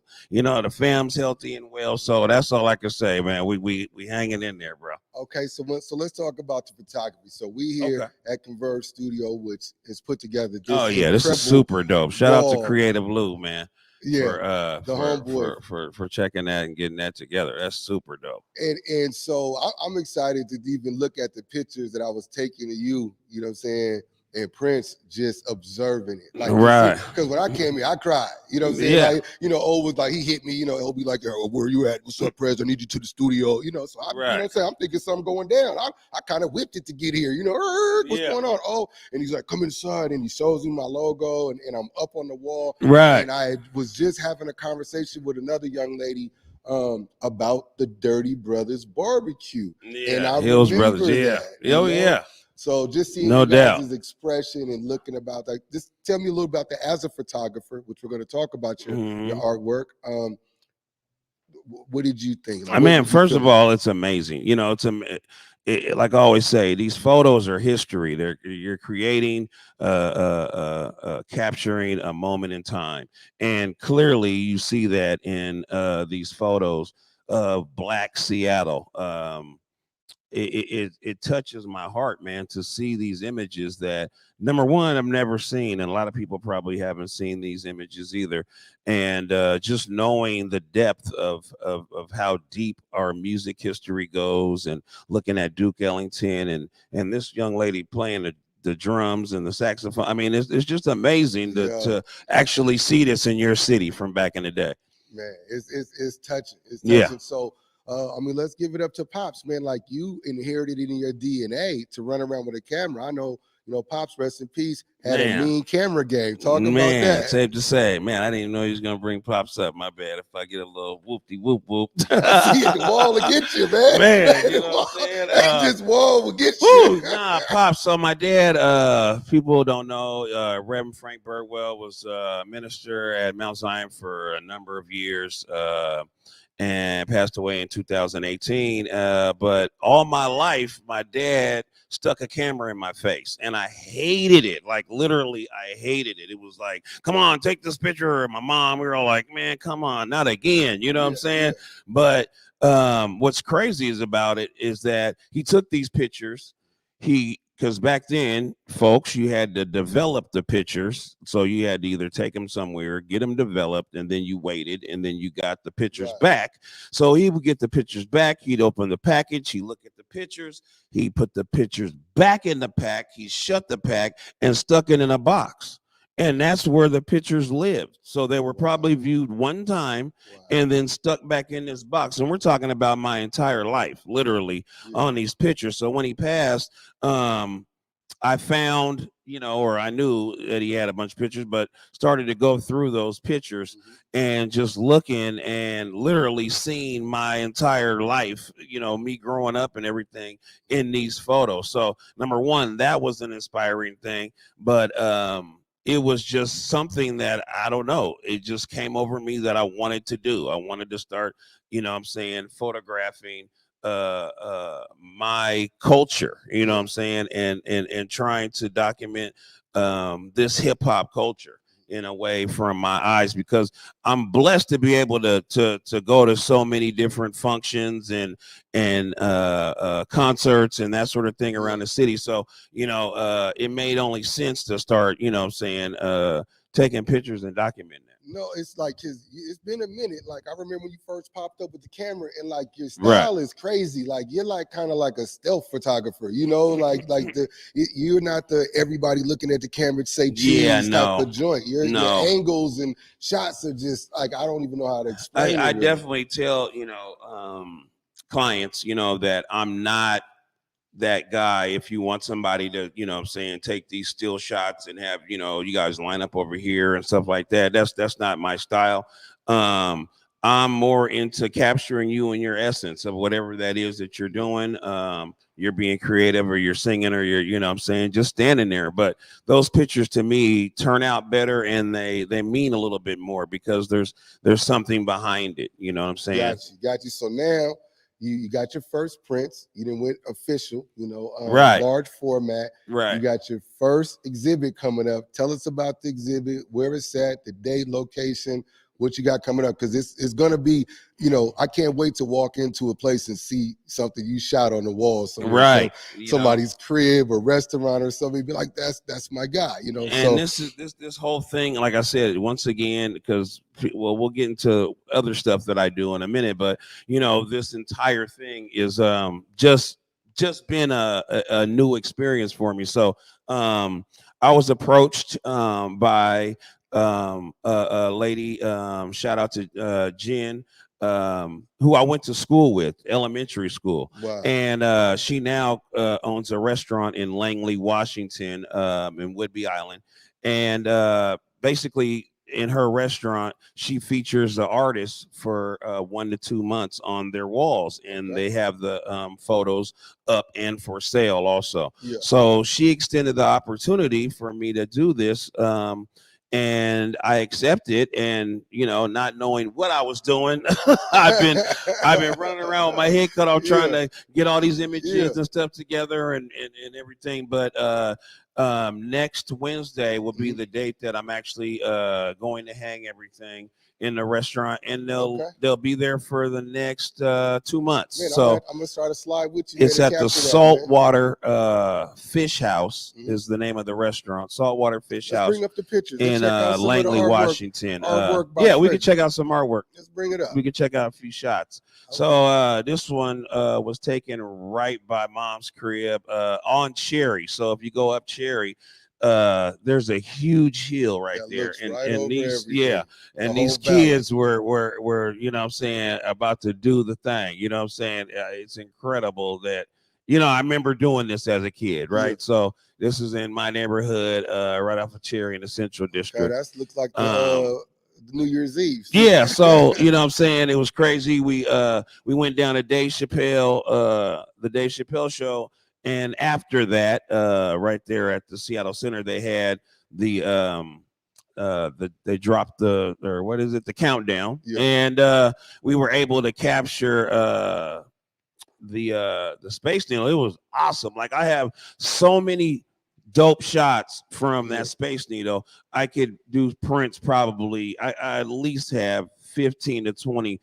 fam's healthy and well, so that's all I can say, man. We hanging in there, bro. Okay, so let's talk about the photography. So we here at Converge Studio, which is put together this this is super dope. Shout out to Creative Lou, man. Yeah, for checking that and getting that together. That's super dope. And so I'm excited to even look at the pictures that I was taking of you, you know what I'm saying, and Prince, just observing it. Like, right. Because when I came here, I cried. You know what I'm saying? Yeah. Like, O was like, he hit me, he'll be like, where you at? What's up, Prez? I need you to the studio. So I, you know what I'm saying? I'm thinking something going down. I kind of whipped it to get here, what's going on? Oh, and he's like, come inside, and he shows me my logo, and I'm up on the wall. Right. And I was just having a conversation with another young lady about the Dirty Brothers barbecue. Yeah, and I Hills Brothers, yeah. Yeah. So just seeing no doubt his expression and looking about that, just tell me a little about that as a photographer, which we're going to talk about your artwork. What did you think? Like, first of all, it's amazing. Like I always say, these photos are history. You're creating, capturing a moment in time, and clearly you see that in these photos of Black Seattle. It touches my heart, man, to see these images that, number one, I've never seen, and a lot of people probably haven't seen these images either. And just knowing the depth of how deep our music history goes, and looking at Duke Ellington and this young lady playing the drums and the saxophone. It's just amazing to actually see this in your city from back in the day. Man, it's touching. It's touching. Yeah. So let's give it up to Pops, man. Like, you inherited it in your DNA to run around with a camera. I know, Pops, rest in peace, had a mean camera game. Talk about that. Safe to say, man, I didn't even know he was gonna bring Pops up. My bad if I get a little whoopty whoop whoop. See, the wall will get you, man. Man, you know what I'm saying? This wall will get you. Nah, Pops. So my dad, people don't know, Reverend Frank Birdwell was a minister at Mount Zion for a number of years. And passed away in 2018. But all my life, my dad stuck a camera in my face, and I hated it. Like literally, I hated it. It was like, come on, take this picture. And my mom, we were all like, man, come on, not again. You know what I'm saying? But what's crazy is about it is that he took these pictures. Because back then, folks, you had to develop the pictures. So you had to either take them somewhere, get them developed, and then you waited, and then you got the pictures back. So he would get the pictures back. He'd open the package. He'd look at the pictures. He put the pictures back in the pack. He shut the pack and stuck it in a box. And that's where the pictures lived. So they were probably viewed one time and then stuck back in this box. And we're talking about my entire life, literally, on these pictures. So when he passed, I found, or I knew that he had a bunch of pictures, but started to go through those pictures and just looking and literally seeing my entire life, me growing up and everything in these photos. So number one, that was an inspiring thing, but it was just something that I don't know. It just came over me that I wanted to do. I wanted to start, photographing my culture, what I'm saying, and trying to document this hip hop culture in a way from my eyes, because I'm blessed to be able to go to so many different functions and concerts and that sort of thing around the city. So it made only sense to start taking pictures and documenting that. No, it's like it's been a minute. Like I remember when you first popped up with the camera, and like your style is crazy. Like you're like kind of like a stealth photographer, like you're not the everybody looking at the camera to say cheese type of joint. Your angles and shots are just like I don't even know how to explain it. I definitely tell clients that I'm not that guy. If you want somebody to take these still shots and have you guys line up over here and stuff like that, that's not my style. I'm more into capturing you in your essence of whatever that is that you're doing. You're being creative, or you're singing, or you're just standing there. But those pictures to me turn out better, and they mean a little bit more because there's something behind it. You know what I'm saying? Got you. So now you got your first prints. You didn't went official, large format. Right. You got your first exhibit coming up. Tell us about the exhibit, where it's at, the date, location, what you got coming up, because it's going to be, I can't wait to walk into a place and see something you shot on the wall somewhere. Right. Somebody's crib or restaurant or something, be like, that's my guy, And so this whole thing, like I said, once again, because we'll get into other stuff that I do in a minute, but this entire thing is just been a new experience for me. So I was approached by a lady, shout out to Jen, who I went to school with, elementary school. Wow. And she now owns a restaurant in Langley, Washington, in Whidbey Island. And basically in her restaurant, she features the artists for 1 to 2 months on their walls, and they have the photos up and for sale also. So she extended the opportunity for me to do this, and I accepted, and not knowing what I was doing, I've been running around with my head cut off trying to get all these images and stuff together and everything. But next Wednesday will be the date that I'm actually going to hang everything in the restaurant, and they'll be there for the next 2 months. Man, so I'm gonna start a slide with you. It's at the Saltwater Fish House is the name of the restaurant. Saltwater Fish House. Bring up the pictures In Langley, Washington. We can check out some artwork. Let's bring it up. We can check out a few shots. So this one was taken right by Mom's crib on Cherry. So if you go up Cherry, there's a huge hill right there, and these these kids were about to do the thing. It's incredible that I remember doing this as a kid, right? So this is in my neighborhood, right off of Cherry in the Central District. That looks like the New Year's Eve. So it was crazy. We went down to Dave Chappelle, the Dave Chappelle show. And after that, right there at the Seattle Center, they had they dropped the countdown, and we were able to capture the Space Needle, it was awesome. Like I have so many dope shots from that Space Needle. I could do prints probably. I at least have 15 to 20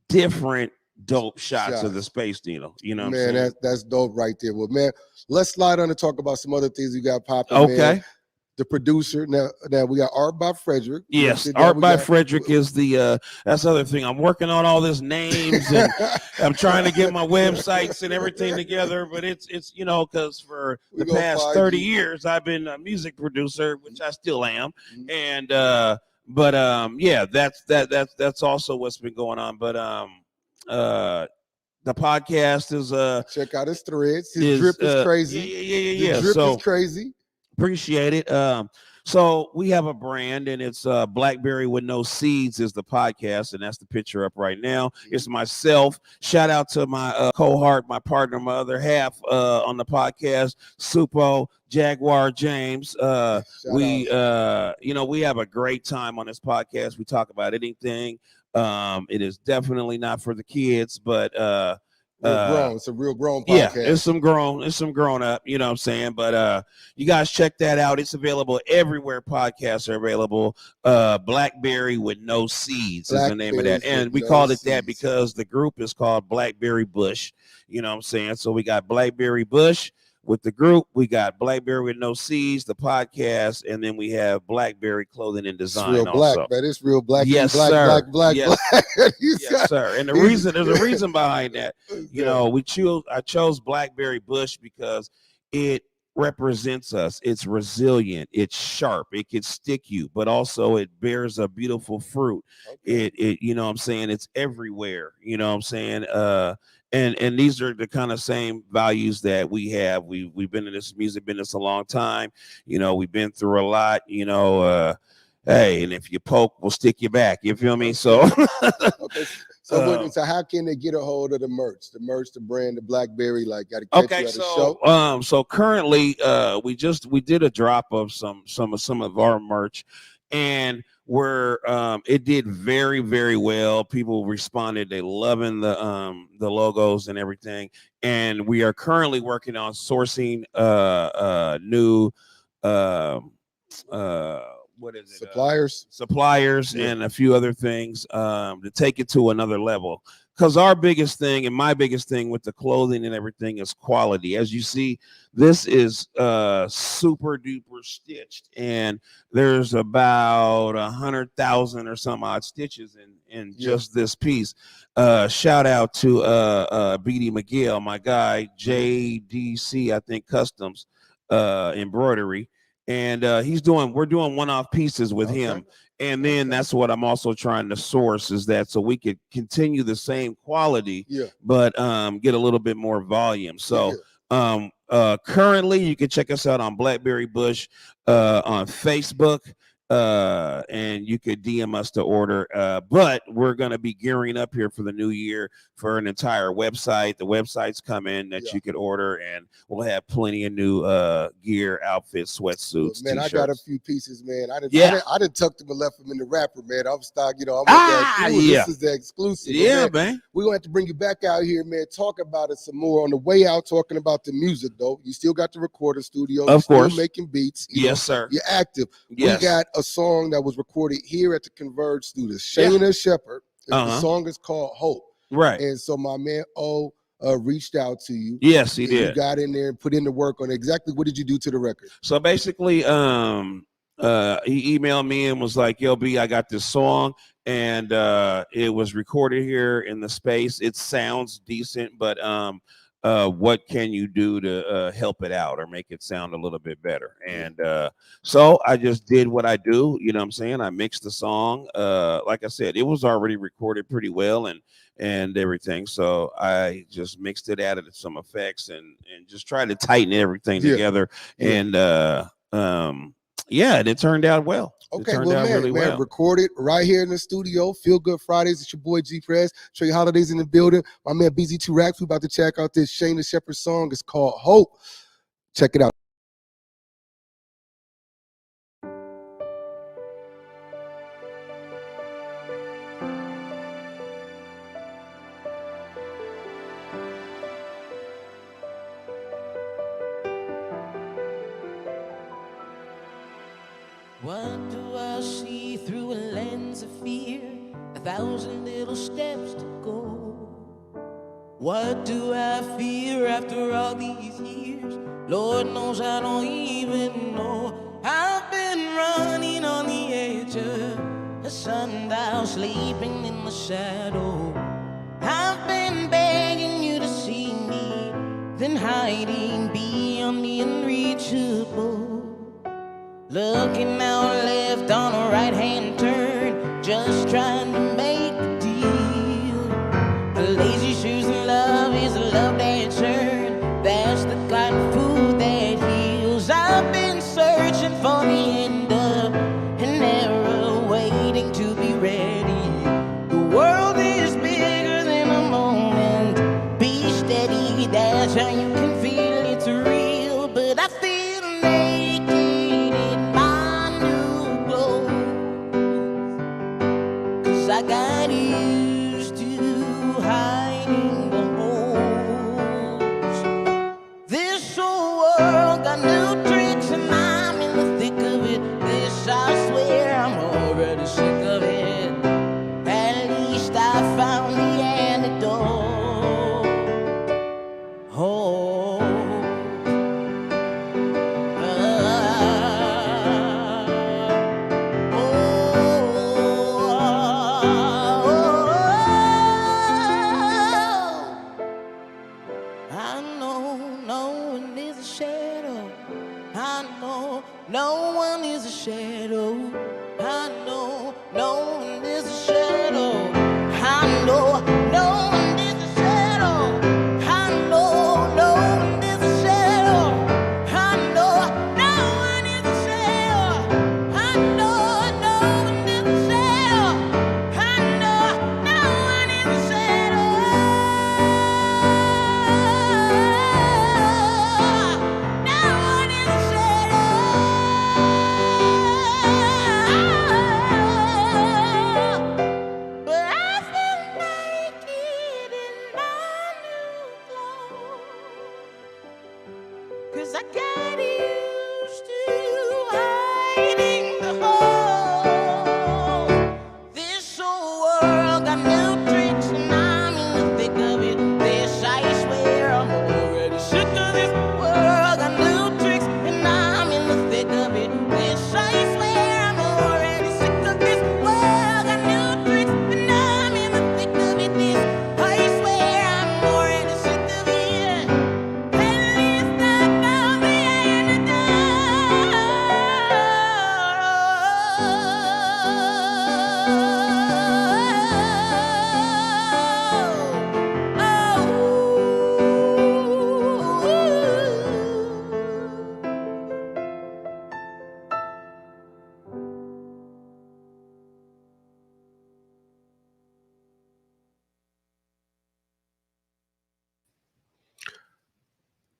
different dope shots of the Space Needle. You know what I'm saying? That's dope right there. Well, man, let's slide on and talk about some other things we got popping. Okay. Man. The producer now we got Art by Frederick. Yes, Art by Frederick is the that's the other thing. I'm working on all these names and I'm trying to get my websites and everything together, but it's you know, because for the past 30 years I've been a music producer, which I still am. And yeah, that's also what's been going on. But the podcast is check out his threads. His drip is crazy. Yeah. The drip is crazy. Appreciate it. So we have a brand, and it's Blackberry with No Seeds is the podcast, and that's the picture up right now. It's myself. Shout out to my cohort, my partner, my other half on the podcast, Supo Jaguar James. We have a great time on this podcast. We talk about anything. It is definitely not for the kids, but grown. It's a real grown podcast. Yeah, it's some grown up, you know what I'm saying? But you guys check that out. It's available everywhere podcasts are available. Blackberry with No Seeds is the name of that. And we called it that because the group is called Blackberry Bush. You know what I'm saying? So we got Blackberry Bush with the group. We got Blackberry with No Seeds, the podcast, and then we have Blackberry Clothing and Design. It's real black, man. It's real black. Yes, black, sir. Black. Yes, sir. And there's a reason behind that. You know, I chose Blackberry Bush because it represents us. It's resilient. It's sharp. It can stick you, but also it bears a beautiful fruit. Okay. It you know what I'm saying? It's everywhere. You know what I'm saying? And these are the kind of same values that we have. We've been in this music business a long time. You know, we've been through a lot. You know, hey, and if you poke, we'll stick you back. You feel me? So, okay. So how can they get a hold of the merch, the brand, the Blackberry? Like, got to catch you at a show. So currently, we did a drop of some of our merch, and it did very, very well. People responded; they loving the logos and everything. And we are currently working on sourcing new what is it? Suppliers and a few other things to take it to another level. Because our biggest thing and my biggest thing with the clothing and everything is quality. As you see, this is super duper stitched, and there's about 100,000 or some odd stitches in just this piece. Shout out to BD McGill, my guy, JDC, I think Customs Embroidery. And we're doing one-off pieces with him. And then that's what I'm also trying to source is that so we could continue the same quality, but get a little bit more volume. So currently you can check us out on Blackberry Bush on Facebook. And you could DM us to order. But we're going to be gearing up here for the new year for an entire website. The website's coming that you could order, and we'll have plenty of new gear, outfits, sweatsuits, man, t-shirts. I got a few pieces, man. I didn't tuck them and left them in the wrapper, man. I'm stock, you know. This is the exclusive. Yeah, man. We're going to have to bring you back out here, man. Talk about it some more on the way out, talking about the music, though. You still got the recording studio. Of course. Still making beats. Yes, sir. You're active. Yes. We got a song that was recorded here at the Converge Studios. Shayna Shepherd. The song is called Hope. Right. And so my man O reached out to you. Yes, he did. You got in there and put in the work on it. Exactly what did you do to the record? So basically, he emailed me and was like, "Yo, B, I got this song, and it was recorded here in the space. It sounds decent, but what can you do to help it out or make it sound a little bit better?" And so I just did what I do. You know what I'm saying? I mixed the song. Like I said, it was already recorded pretty well and everything. So I just mixed it, added some effects, and just tried to tighten everything together. And and it turned out well. Okay, man, recorded right here in the studio. Feel Good Fridays. It's your boy G Press. Trae Holiday's in the building. My man BZ2 Raps. We about to check out this Shayna Shepherd song. It's called Hope. Check it out. 1,000 little steps to go. What do I fear after all these years? Lord knows I don't even know. I've been running on the edge of a sundial, sleeping in the shadow. I've been begging you to see me, then hiding beyond the unreachable. Looking out left on a right-hand turn, just trying to make a deal. A lazy shoes and love is a love that churn. That's the kind of food that heals. I've been searching for the end of an era, waiting to be ready. The world is bigger than a moment. Be steady, that's how you can feel it's real. But I feel naked in my new clothes, 'cause I got used to hiding the holes. This whole world got new tricks and I'm in the thick of it. This I swear I'm already sick of it. At least I found the antidote. Oh. I know no one is a shadow. I know no one is a shadow. I know no one is a shadow. I know no one is a shadow. I know no one is a shadow. I know no one is a shadow. I know no one is a shadow. I know no one is a shadow. No one is a shadow. But I feel naked in my new clothes, 'cause I got used to hiding the hole. This whole world got new tricks and I'm in the thick of it. This I swear I'm already sick of this world got new tricks and I'm in the thick of it. This I swear I'm already sick of this world got new tricks and I'm in the thick of it. This I swear I'm already sick of it. At least I found the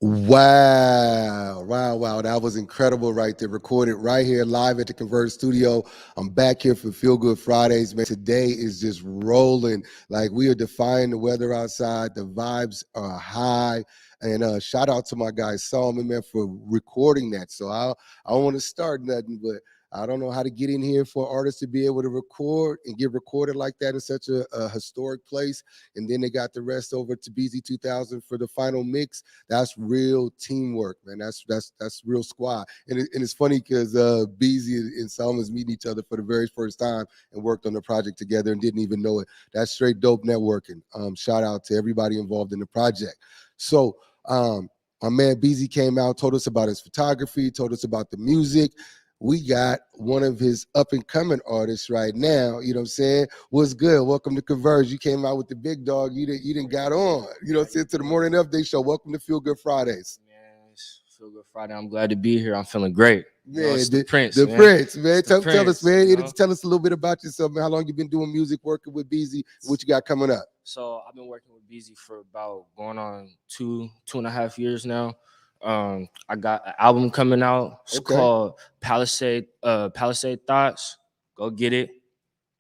Wow. That was incredible right there. Recorded right here live at the Converge studio. I'm back here for Feel Good Fridays, man. Today is just rolling. Like, we are defying the weather outside. The vibes are high. And shout out to my guy Solomon, man, for recording that. So I don't want to start nothing, but I don't know how to get in here for artists to be able to record and get recorded like that in such a historic place. And then they got the rest over to BZ 2000 for the final mix. That's real teamwork, man. That's real squad. And it's funny because BZ and Salma's meeting each other for the very first time and worked on the project together and didn't even know it. That's straight dope networking. Shout out to everybody involved in the project. So my man BZ came out, told us about his photography, told us about the music. We got one of his up-and-coming artists right now, you know what I'm saying? What's good? Welcome to Converge. You came out with the big dog. You didn't got on, you know what I'm saying, to the Morning Update Show. Welcome to Feel Good Fridays. Man, it's Feel Good Friday. I'm glad to be here. I'm feeling great. Man, it's the Prince, the man. Prince, man. Tell us, man. You know? Tell us a little bit about yourself, man. How long you been doing music, working with BZ, what you got coming up? So I've been working with BZ for about going on two and a half years now. I got an album coming out. It's called Palisade Thoughts. Go get it.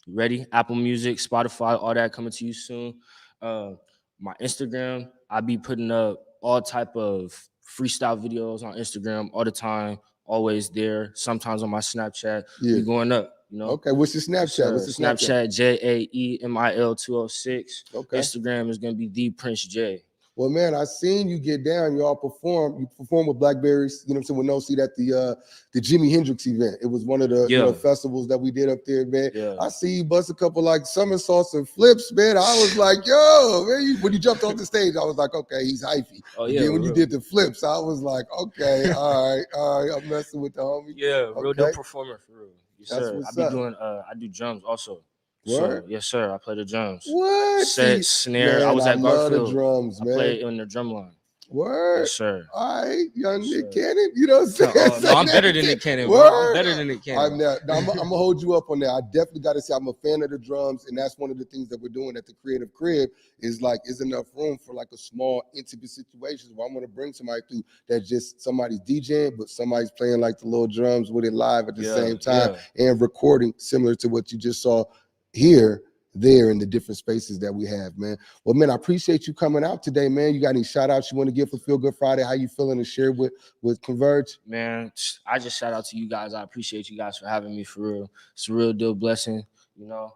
Ready? Apple Music, Spotify, all that coming to you soon. My Instagram, I be putting up all type of freestyle videos on Instagram all the time. always there. Sometimes on my Snapchat, we going up. You know. Okay, what's your Snapchat? What's your Snapchat? JAEMIL206. Okay. Instagram is gonna be the Prince J. Well, man, I seen you get down. You all perform. You perform with Blackberries. You know what I'm saying? With No Seat at the Jimi Hendrix event. It was one of the festivals that we did up there, man. Yeah. I see you bust a couple like somersaults and flips, man. I was like, yo, man. When you jumped off the stage, I was like, okay, he's hyphy. Oh yeah. Then when you did the flips, I was like, okay, all right, I'm messing with the homie. Yeah, real dope performer for real. Yes, That's sir. what's I up. be doing. I do drums also. Word? So, yes, sir. I play the drums. What? Set, snare. Man, I was at love Garfield. the drums, man. I play in the drum line. Word. Yes, sir. All right, young Yes, Nick Cannon. You know what I'm saying? No, I'm better than Nick Cannon, bro. I'm better than Nick Cannon. I'm gonna hold you up on that. I definitely got to say I'm a fan of the drums, and that's one of the things that we're doing at the Creative Crib is like, is enough room for like a small, intimate situations where I want to bring somebody through that just somebody's DJing, but somebody's playing like the little drums with it live at the same time and recording similar to what you just saw here. There in the different spaces that we have, man. Well, man, I appreciate you coming out today, man. You got any shout outs you want to give for Feel Good Friday? How you feeling to share with Converge? Man, I just shout out to you guys. I appreciate you guys for having me, for real. It's a real deal blessing, you know.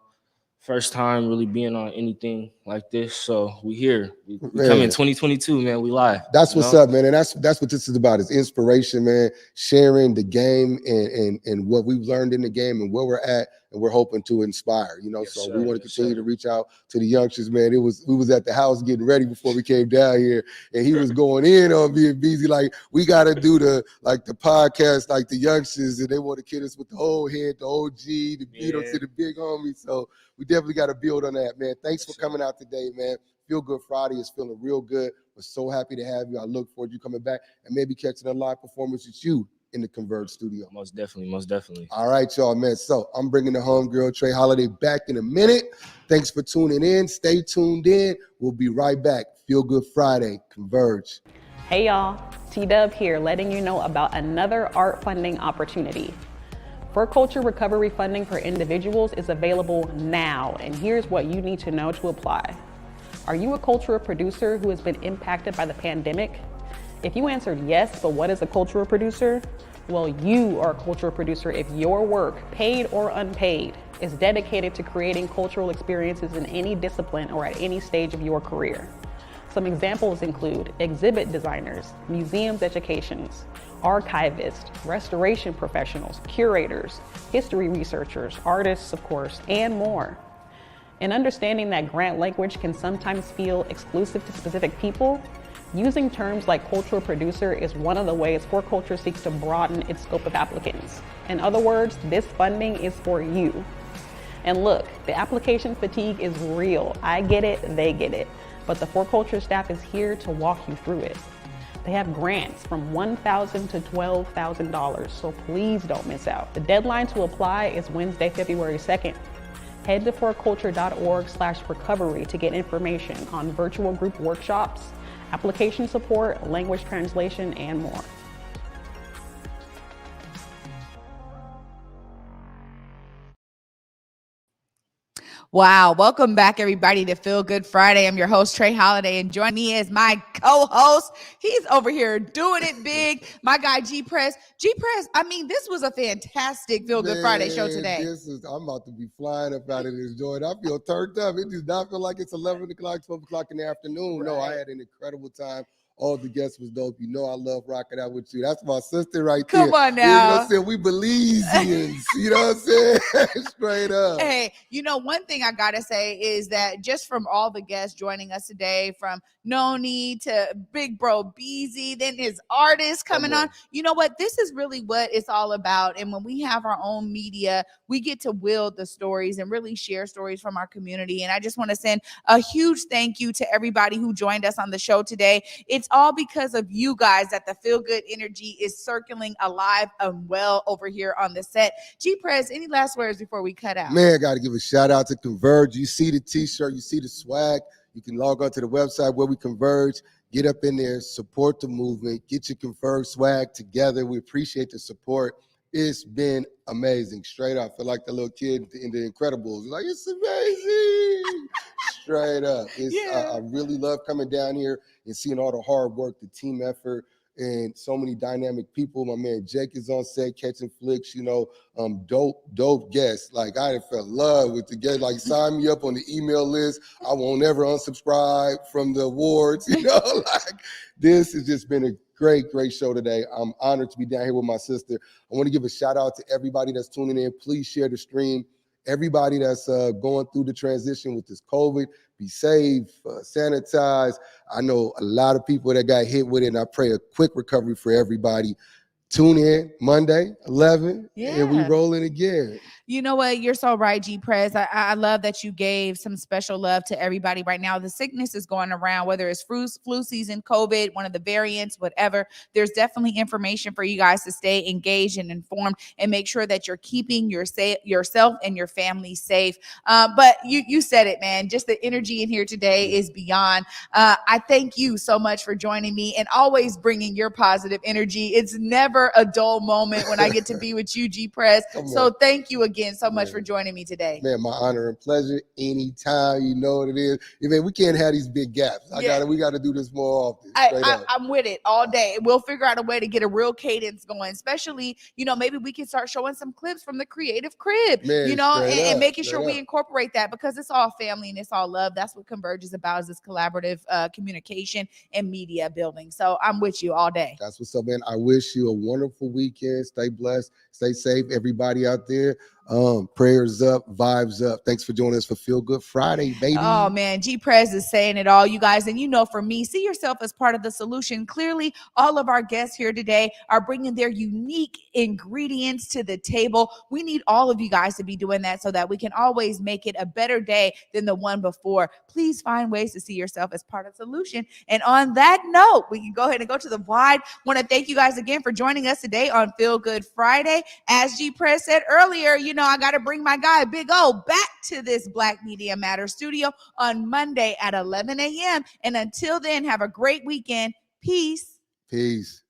First time really being on anything like this, so we here. We come in 2022, man. We live. That's what's up, man, and that's what this is about. It's inspiration, man. Sharing the game and what we've learned in the game and where we're at, and we're hoping to inspire. You know, so we want to continue to reach out to the youngsters, man. We was at the house getting ready before we came down here, and he was going in on being busy. Like, we got to do the podcast like the youngsters, and they want to kid us with the old head, the OG, the to the big homie. So we definitely got to build on that, man. Thanks for coming out today, man. Feel Good Friday is feeling real good. We're so happy to have you. I look forward to you coming back and maybe catching a live performance with you in the Converge studio. Most definitely. All right, y'all, man. So I'm bringing the homegirl, Trae Holiday, back in a minute. Thanks for tuning in. Stay tuned in. We'll be right back. Feel Good Friday, Converge. Hey, y'all. T-Dub here, letting you know about another art funding opportunity. For Culture Recovery Funding for Individuals is available now, and here's what you need to know to apply. Are you a cultural producer who has been impacted by the pandemic? If you answered yes, but what is a cultural producer? Well, you are a cultural producer if your work, paid or unpaid, is dedicated to creating cultural experiences in any discipline or at any stage of your career. Some examples include exhibit designers, museums educations, archivists, restoration professionals, curators, history researchers, artists, of course, and more. In understanding that grant language can sometimes feel exclusive to specific people, using terms like cultural producer is one of the ways For Culture seeks to broaden its scope of applicants. In other words, this funding is for you. And look, the application fatigue is real. I get it, they get it. But the For Culture staff is here to walk you through it. They have grants from $1,000 to $12,000, so please don't miss out. The deadline to apply is Wednesday, February 2nd. Head to forculture.org/recovery to get information on virtual group workshops, application support, language translation, and more. Wow. Welcome back, everybody, to Feel Good Friday. I'm your host, Trae Holiday, and join me as my co-host. He's over here doing it big. My guy, G-Press. G-Press, I mean, this was a fantastic Feel Good Friday show today. I'm about to be flying up out of this joint. I feel turned up. It does not feel like it's 11 o'clock, 12 o'clock in the afternoon. Right. No, I had an incredible time. All the guests was dope. You know I love rocking out with you. That's my sister right there. Come on now. You know what I'm saying? We Belizeans. You know what I'm saying? Straight up. Hey, you know, one thing I got to say is that just from all the guests joining us today, from Noni to Big Bro Beezy, then his artists coming on, you know what? This is really what it's all about. And when we have our own media, we get to wield the stories and really share stories from our community. And I just want to send a huge thank you to everybody who joined us on the show today. It's all because of you guys that the Feel Good energy is circling alive and well over here on the set. G-Press, any last words before we cut out? Man, I got to give a shout out to Converge. You see the t-shirt, you see the swag. You can log on to the website where we Converge. Get up in there, support the movement, get your Converge swag together. We appreciate the support. It's been amazing. Straight up. I feel like the little kid in The Incredibles. Like, it's amazing. Straight up. I really love coming down here and seeing all the hard work, the team effort, and so many dynamic people. My man Jake is on set catching flicks, you know, dope guests. Like I fell in love with the guest. Like sign me up on the email list. I won't ever unsubscribe from the awards, you know, like this has just been a great show today. I'm honored to be down here with my sister. I want to give a shout out to everybody that's tuning in. Please share the stream. Everybody that's going through the transition with this COVID, be safe, sanitize. I know a lot of people that got hit with it, and I pray a quick recovery for everybody. Tune in Monday, 11, and we rolling again. You know what? You're so right, G Prez. I love that you gave some special love to everybody right now. The sickness is going around, whether it's flu season, COVID, one of the variants, whatever. There's definitely information for you guys to stay engaged and informed and make sure that you're keeping yourself and your family safe. But you said it, man. Just the energy in here today is beyond. I thank you so much for joining me and always bringing your positive energy. It's never a dull moment when I get to be with you, G Prez. So thank you again so much for joining me today. Man, my honor and pleasure. Anytime, you know what it is. I mean, we can't have these big gaps. We got to do this more often. I'm with it all day. We'll figure out a way to get a real cadence going, especially, you know, maybe we can start showing some clips from the Creative Crib, man, you know, and making sure we incorporate that because it's all family and it's all love. That's what Converge is about, is this collaborative communication and media building. So I'm with you all day. That's what's up, man. I wish you a wonderful weekend. Stay blessed. Stay safe, everybody out there. Prayers up, vibes up. Thanks for joining us for Feel Good Friday, baby. Oh man, G Prez is saying it all, you guys. And you know, for me, see yourself as part of the solution. Clearly, all of our guests here today are bringing their unique ingredients to the table. We need all of you guys to be doing that so that we can always make it a better day than the one before. Please find ways to see yourself as part of the solution. And on that note, we can go ahead and go to the wide. Want to thank you guys again for joining us today on Feel Good Friday. As G Prez said earlier, you know, I got to bring my guy Big O back to this Black Media Matters studio on Monday at 11 a.m. And until then, have a great weekend. Peace. Peace.